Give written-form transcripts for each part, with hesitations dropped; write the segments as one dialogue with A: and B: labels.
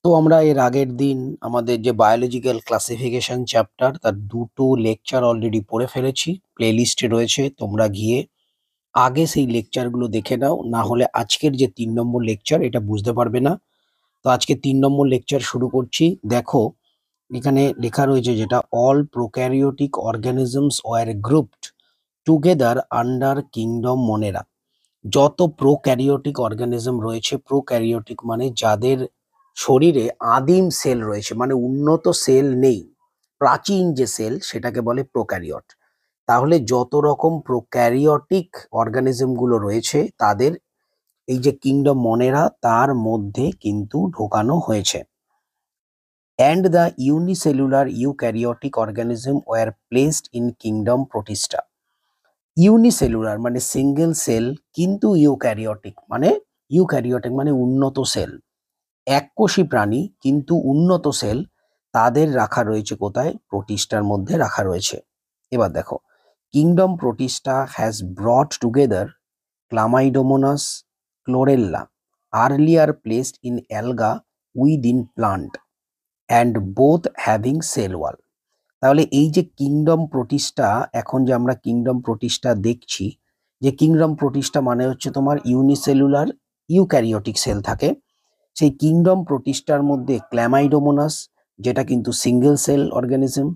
A: তো আমরা এর আগের দিন আমাদের যে বায়োলজিক্যাল ক্লাসিফিকেশন চ্যাপ্টার তার দুটো লেকচার অলরেডি পড়ে ফেলেছি, প্লেলিস্টে রয়েছে। তোমরা গিয়ে আগে সেই লেকচারগুলো দেখে নাও, না হলে আজকের যে 3 নম্বর লেকচার এটা বুঝতে পারবে না। তো আজকে 3 নম্বর লেকচার শুরু করছি। দেখো, এখানে লেখা রয়েছে যেটা all prokaryotic organisms were grouped together under kingdom Monera. যত প্রোক্যারিওটিক অর্গানিজম রয়েছে, প্রোক্যারিওটিক মানে যাদের শরীরে আদিম সেল রয়েছে, মানে উন্নত সেল নেই, প্রাচীন যে সেল সেটাকে বলে প্রোক্যারিওট। তাহলে যত রকম প্রোক্যারিওটিক অর্গানিজম গুলো রয়েছে তাদের এই যে কিংডম মনেরা তার মধ্যে কিন্তু ঢোকানো হয়েছে। And the unicellular eukaryotic organism were placed in kingdom protista. Unicellular মানে সিঙ্গেল সেল, কিন্তু ইউক্যারিওটিক মানে উন্নত সেল। এককোষী প্রাণী কিন্তু উন্নত সেল, তাদের রাখা রয়েছে কোথায়? প্রোটিস্টার মধ্যে রাখা রয়েছে। এবার দেখো, kingdom Protista has brought together chlamydomonas, chlorella, earlier placed in অ্যালগা within plant and both having cell wall. তাহলে এই যে কিংডম প্রোটিস্টা, এখন যে আমরা কিংডম প্রোটিস্টা দেখছি, যে কিংডম প্রোটিস্টা মানে হচ্ছে তোমার ইউনিসেলুলার ইউক্যারিওটিক সেল থাকে। সেই কিংডম প্রোটিস্টার মধ্যে ক্ল্যামাইডোমোনাস, যেটা কিন্তু সিঙ্গেল সেল অর্গানিজম,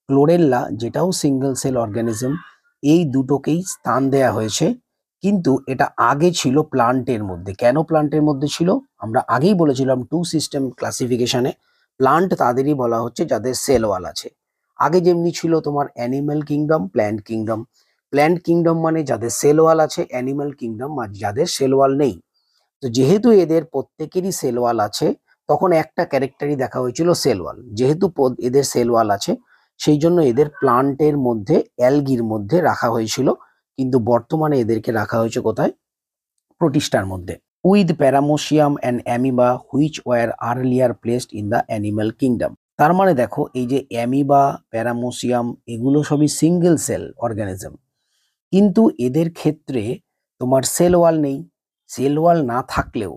A: ক্লোরেল্লা যেটাও সিঙ্গেল সেল অর্গানিজম, এই দুটোকেই স্থান দেয়া হয়েছে। কিন্তু এটা আগে ছিল প্লান্টের মধ্যে। কেন প্লান্টের মধ্যে ছিল? আমরা আগেই বলেছিলাম 2 সিস্টেম ক্লাসিফিকেশনে প্লান্ট তাদেরই বলা হচ্ছে যাদের সেল ওয়াল আছে। আগে যেমনি ছিল তোমার animal kingdom, plant kingdom. Plant kingdom মানে যাদের সেল ওয়াল আছে, অ্যানিম্যাল কিংডম মানে যাদের সেল ওয়াল নেই। তো যেহেতু এদের প্রত্যেকেরই সেল ওয়াল আছে, তখন একটা ক্যারেক্টারই দেখা হয়েছিল সেল ওয়াল। যেহেতু এদের সেল ওয়াল আছে, সেই জন্য এদের প্লান্টের মধ্যে, অ্যালগির মধ্যে রাখা হয়েছিল। কিন্তু বর্তমানে এদেরকে রাখা হয়েছে কোথায়? প্রোটিস্টার মধ্যে। With paramecium and amoeba which were earlier placed in the animal kingdom. তার মানে দেখো, এই যে অ্যামিবা, প্যারামোসিয়াম এগুলো সবই সিঙ্গেল সেল অর্গানিজম, কিন্তু এদের ক্ষেত্রে তোমার সেল ওয়াল নেই। সেল ওয়াল না থাকলেও,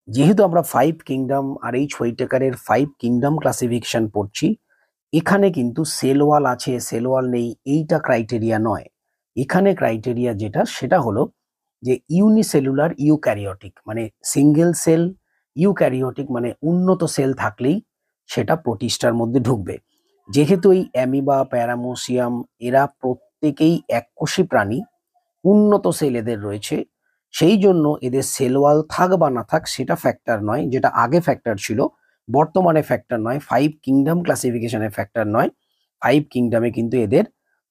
A: যেহেতু আমরা 5 কিংডম আর এইচ হোয়াইটেকারের 5 কিংডম ক্লাসিফিকেশন পড়ছি, এখানে কিন্তু সেল ওয়াল আছে সেল ওয়াল নেই এইটা ক্রাইটেরিয়া নয়। এখানে ক্রাইটেরিয়া যেটা, সেটা হলো যে ইউনিসেলুলার ইউক্যারিওটিক মানে সিঙ্গেল সেল, ইউক্যারিওটিক মানে উন্নত সেল থাকলেই সেটা প্রোটিস্টার মধ্যে ঢুকবে। যেহেতু এই অ্যামিবা, প্যারামোসিয়াম এরা প্রত্যেকেই এককোষী প্রাণী, উন্নত সেল এদের রয়েছে, সেই জন্য এদের সেল ওয়াল থাক বা না থাক সেটা ফ্যাক্টর নয়। যেটা আগে ফ্যাক্টর ছিল, বর্তমানে ফ্যাক্টর নয়। 5 কিংডম ক্লাসিফিকেশনে ফ্যাক্টর নয়। 5 কিংডমে কিন্তু এদের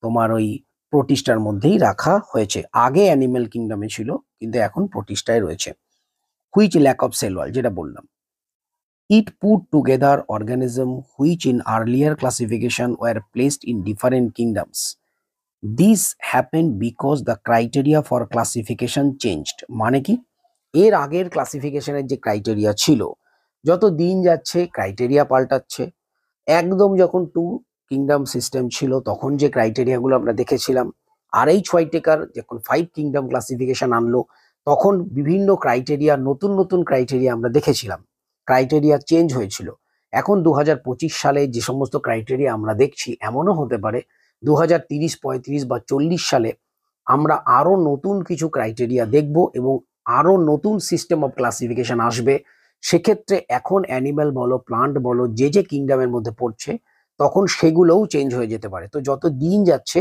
A: তোমার ওই প্রোটিস্টার মধ্যেই রাখা হয়েছে। আগে অ্যানিমেল কিংডমে ছিল, কিন্তু এখন প্রোটিস্টায় রয়েছে। Which lack of cell wall, যেটা বললাম। It put together organism which in earlier classification were placed in different kingdoms. This happen because the criteria for classification changed. মানে কি? এর আগের ক্লাসিফিকেশনের যে ক্রাইটেরিয়া ছিল, যত দিন যাচ্ছে ক্রাইটেরিয়া পাল্টাচ্ছে। একদম যখন 2 কিংডম সিস্টেম ছিল তখন যে ক্রাইটেরিয়াগুলো আমরা দেখেছিলাম, আর এইচ হোয়াইটেকার যখন 5 কিংডম ক্লাসিফিকেশন আনলো, তখন বিভিন্ন ক্রাইটেরিয়া, নতুন নতুন ক্রাইটেরিয়া আমরা দেখেছিলাম। ক্রাইটেরিয়া চেঞ্জ হয়েছিল। এখন 2025 সালে যে সমস্ত ক্রাইটেরিয়া আমরা দেখছি, এমনও হতে পারে 2030, 35 বা 40 সালে আমরা আরো নতুন কিছু ক্রাইটেরিয়া দেখব এবং আরো নতুন সিস্টেম অফ ক্লাসিফিকেশন আসবে। সেক্ষেত্রে এখন অ্যানিম্যাল বলো, প্লান্ট বলো, যে যে কিংডমের মধ্যে পড়ছে, তখন সেগুলোও চেঞ্জ হয়ে যেতে পারে। তো যত দিন যাচ্ছে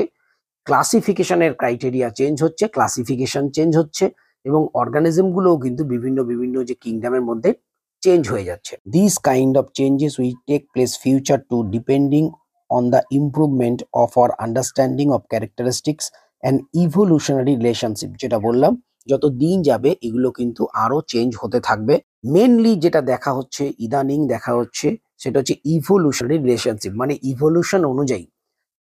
A: ক্লাসিফিকেশনের ক্রাইটেরিয়া চেঞ্জ হচ্ছে, ক্লাসিফিকেশন চেঞ্জ হচ্ছে, এবং অর্গানিজম গুলোও কিন্তু বিভিন্ন বিভিন্ন যে কিংডমের মধ্যে চেঞ্জ হয়ে যাচ্ছে। This kind of changes will take place future to depending on the improvement of our understanding of characteristics and evolutionary relationship. যেটা বললাম, যত দিন যাবে এগুলো কিন্তু আরো চেঞ্জ হতে থাকবে। মেনলি যেটা দেখা হচ্ছে, ইদানিং দেখা হচ্ছে, সেটা হচ্ছে ইভলিউশনারি রিলেশনশিপ, মানে ইভলিউশন অনুযায়ী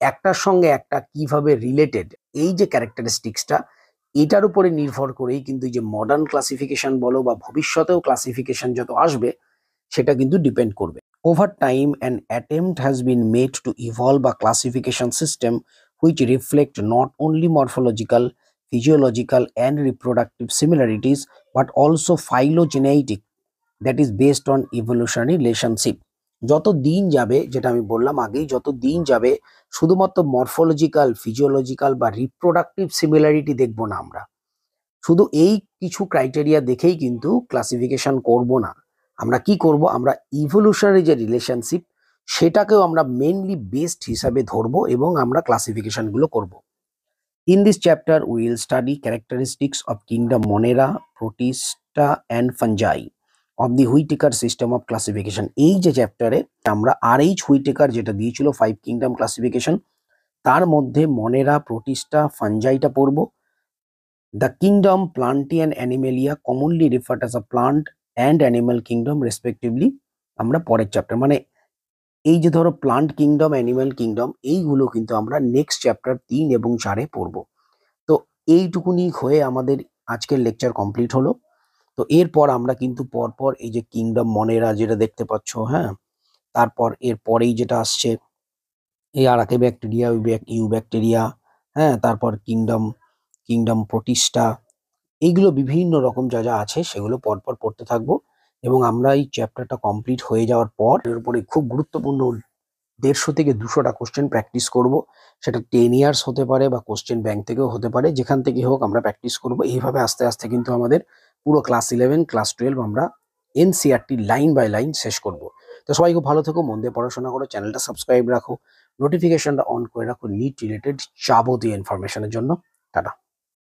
A: একটার সঙ্গে একটা কিভাবে রিলেটেড, এই যে ক্যারেক্টারিস্টিক্সটা, এটার উপরে নির্ভর করেই কিন্তু এই যে মডার্ন ক্লাসিফিকেশন বলো বা ভবিষ্যতেও ক্লাসিফিকেশন যত আসবে, সেটা কিন্তু ডিপেন্ড করবে। Over time an attempt has been made to evolve a classification system which reflect not only morphological, physiological and reproductive similarities but also phylogenetic that is based on evolutionary relationship. যত দিন যাবে, যেটা আমি বললাম আগেই, যত দিন যাবে শুধুমাত্র মরফোলজিক্যাল, ফিজিওলজিক্যাল বা রিপ্রোডাক্টিভ সিমিলারিটি দেখবো না আমরা। শুধু এই কিছু ক্রাইটেরিয়া দেখেই কিন্তু ক্লাসিফিকেশন করব না। আমরা কি করব, আমরা ইভলিউশনারি যে রিলেশনশিপ সেটাকেও আমরা মেনলি বেস্ট হিসাবে ধরবো এবং আমরা ক্লাসিফিকেশনগুলো করব। In this chapter, we will study characteristics of kingdom Monera, Protista and Fungi of the Whittaker system of classification. এই যে চ্যাপ্টারে আমরা RH হুইটেকার যেটা দিয়েছিল 5 কিংডম ক্লাসিফিকেশন, তার মধ্যে মনেরা, প্রোটিস্টা, ফাঞ্জাইটা পড়বো। The kingdom Plantae and Animalia, commonly referred as a plant and animal kingdom respectively, আমরা পরের চ্যাপ্টার, মানে এই যে ধরো প্লান্ট কিংডম, অ্যানিমাল কিংডম, এইগুলো কিন্তু আমরা নেক্সট চ্যাপ্টার 3 এবং 4-এ পড়বো। তো এইটুকুনি হয়ে আমাদের আজকের লেকচার কমপ্লিট হলো। তো এরপর আমরা কিন্তু পরপর এই যে কিংডম মনেরা যেটা দেখতে পাচ্ছ, হ্যাঁ, তারপর এরপরেই যেটা আসছে এই আরাকে ব্যাকটেরিয়া, ইউ ব্যাকটেরিয়া, হ্যাঁ, তারপর কিংডম প্রোটিস্টা, এইগুলো বিভিন্ন রকম যা যা আছে সেগুলো পরপর পড়তে থাকবো। এবং আমরা এই চ্যাপ্টারটা কমপ্লিট হয়ে যাওয়ার পর এর উপরে খুব গুরুত্বপূর্ণ 150 থেকে 200টা কোশ্চেন প্র্যাকটিস করব। সেটা 10 ইয়ার্স হতে পারে বা কোশ্চেন ব্যাংক থেকেও হতে পারে, যেখান থেকে হোক আমরা প্র্যাকটিস করব। এইভাবে আস্তে আস্তে কিন্তু আমাদের পুরো ক্লাস 11, ক্লাস 12 আমরা এনসিইআরটি লাইন বাই লাইন শেষ করব। তো সবাই খুব ভালো থেকো, মন দিয়ে পড়াশোনা করো, চ্যানেলটা সাবস্ক্রাইব রাখো, নোটিফিকেশনটা অন করে রাখো নিট রিলেটেড যাবতীয় ইনফরমেশনের জন্য। টাটা।